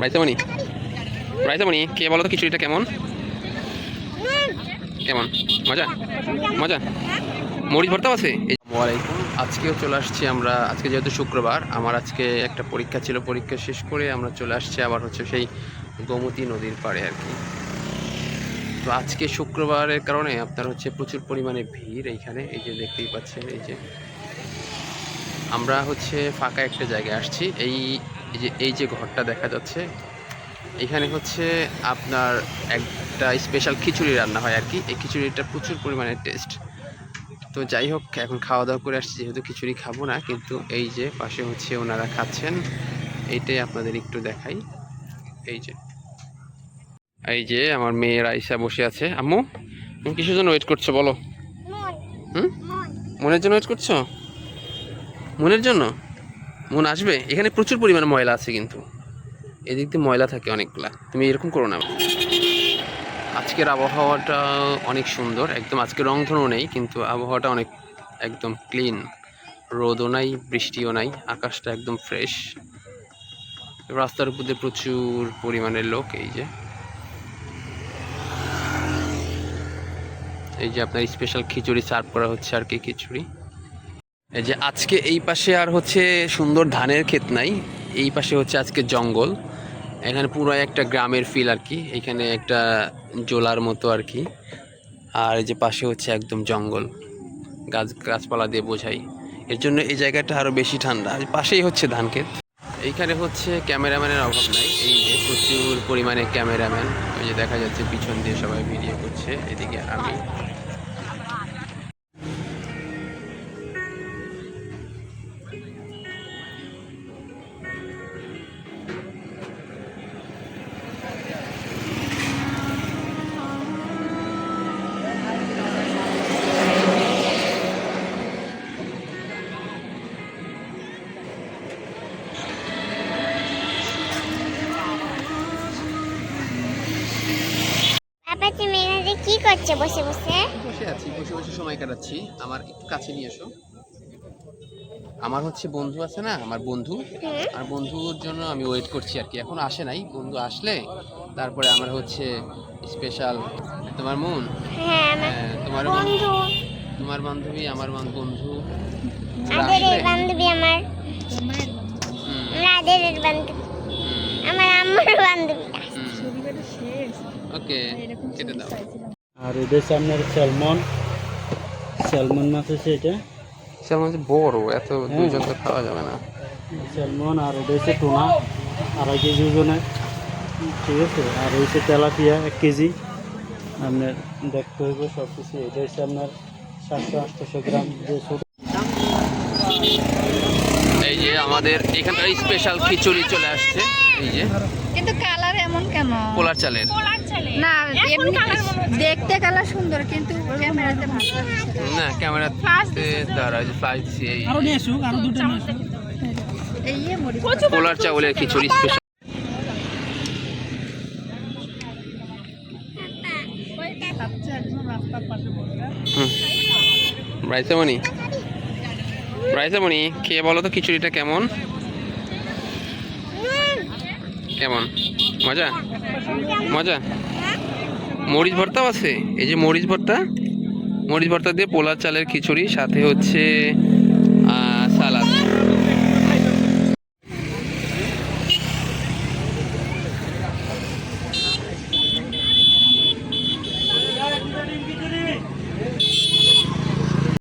রাইসামণি, রাইসামণি কে বলো তো খিচুড়িটা কেমন? কেমন? মজা মজা। মরিচ ভর্তাও আছে। ওয়ালাইকুম, আজকেও চলে আসছি আমরা। আজকে যেহেতু শুক্রবার, আমার আজকে একটা পরীক্ষা ছিল, পরীক্ষা শেষ করে আমরা চলে আসছি আবার হচ্ছে সেই গোমতী নদীর পাড়ে আর কি। তো আজকে শুক্রবারের কারণে আপনার হচ্ছে প্রচুর পরিমাণে ভিড় এইখানে। এই যে দেখতেই পাচ্ছেন, আমরা হচ্ছে ফাঁকা একটা জায়গায় আসছি। এই যে ঘরটা দেখা যাচ্ছে, এখানে হচ্ছে আপনার একটা স্পেশাল খিচুড়ি রান্না হয় আর কি। এই খিচুড়িটা প্রচুর পরিমাণে টেস্ট। তো যাই হোক, এখন খাওয়া দাওয়া করে আসছি, যেহেতু খিচুড়ি খাবো না, কিন্তু এই যে পাশে হচ্ছে ওনারা খাচ্ছেন, এইটাই আপনাদের একটু দেখাই। এই যে আমার মেয়ের আইসা বসে আছে। আম্মু, তুমি কিসের জন্য ওয়েট করছো বলো? হুম, মনের জন্য ওয়েট করছো? মনের জন্য? মন আসবে। এখানে প্রচুর পরিমাণে ময়লা আছে, কিন্তু এদিক দিয়ে ময়লা থাকে অনেকগুলা। তুমি এরকম করো না। আজকের আবহাওয়াটা অনেক সুন্দর একদম। আজকে রংধনু নেই, কিন্তু আবহাওয়াটা অনেক একদম ক্লিন। রোদও নাই, বৃষ্টিও নাই, আকাশটা একদম ফ্রেশ। রাস্তার উপর দিয়ে প্রচুর পরিমাণে লোক। এই যে আপনার স্পেশাল খিচুড়ি সার্ভ করা হচ্ছে আর কি। খিচুড়ি এই যে আজকে এই পাশে আর হচ্ছে সুন্দর ধানের ক্ষেত নাই, এই পাশে হচ্ছে আজকে জঙ্গল। এখানে পুরো একটা গ্রামের ফিল আর কি। এখানে একটা জোলার মতো আর কি। আর এই যে পাশে হচ্ছে একদম জঙ্গল, গাছপালা দিয়ে বোঝাই। এর জন্য এই জায়গাটা আরও বেশি ঠান্ডা। পাশেই হচ্ছে ধান ক্ষেত। এইখানে হচ্ছে ক্যামেরাম্যানের অভাব নাই। এই যে প্রচুর পরিমাণে ক্যামেরাম্যান, ওই যে দেখা যাচ্ছে পিছন দিয়ে সবাই ভিডিও করছে। এদিকে আমি। কি করছে বসে বসে? বসে আছি, বসে বসে সময় কাটাচ্ছি। আমার একটু কাছে নিয়ে এসো। আমার হচ্ছে বন্ধু আছে না, আমার বন্ধু, আর বন্ধুর জন্য আমি ওয়েট করছি আর কি। এখন আসে নাই, বন্ধু আসলে তারপরে আমার হচ্ছে স্পেশাল। তোমার মন, হ্যাঁ, তোমার বন্ধু, তোমার বান্ধবী আমার বন্ধু। আদরের বান্ধবী আমার, আদরের বান্ধবী আমার আম্মুর বান্ধবী। ওকে, কেটে দাও। আর এদের সামনে স্যালমন মাছ আছে। এটা স্যালমন বড়, এত দুজন তো খাওয়া যাবে না। স্যালমন, আর ওটা হচ্ছে টুনা 2.5 কেজি ওজনের, ঠিক আছে। আর হচ্ছে তেলাপিয়া 1 কেজি। আপনার দেখতে হইব সব কিছু। এটা হচ্ছে আপনার 700-800 গ্রাম যে ছোট। এই যে আমাদের এখানকার স্পেশাল খিচুড়ি চলে আসছে। এই যে, কিন্তু কালার এমন কেন? পোলার চালের না, এমনি দেখতে কালার সুন্দর, কিন্তু ক্যামেরাতে ভালো না, ক্যামেরাতে দ্বারা যে ফ্লাশ দিছি। আরো নিয়ে আসুক, আরো দুটো নিয়ে আসুক। এই মরিচ পোলার চাউলের খিচুড়ি স্পেশাল। রাইসামণি, রাইসামণি খেয়ে বলো তো খিচুড়িটা কেমন? কেমন? মজা মজা। মরিচ ভর্তাও আছে। এই যে মরিচ ভর্তা দিয়ে পোলার চালের খিচুড়ি, সাথে হচ্ছে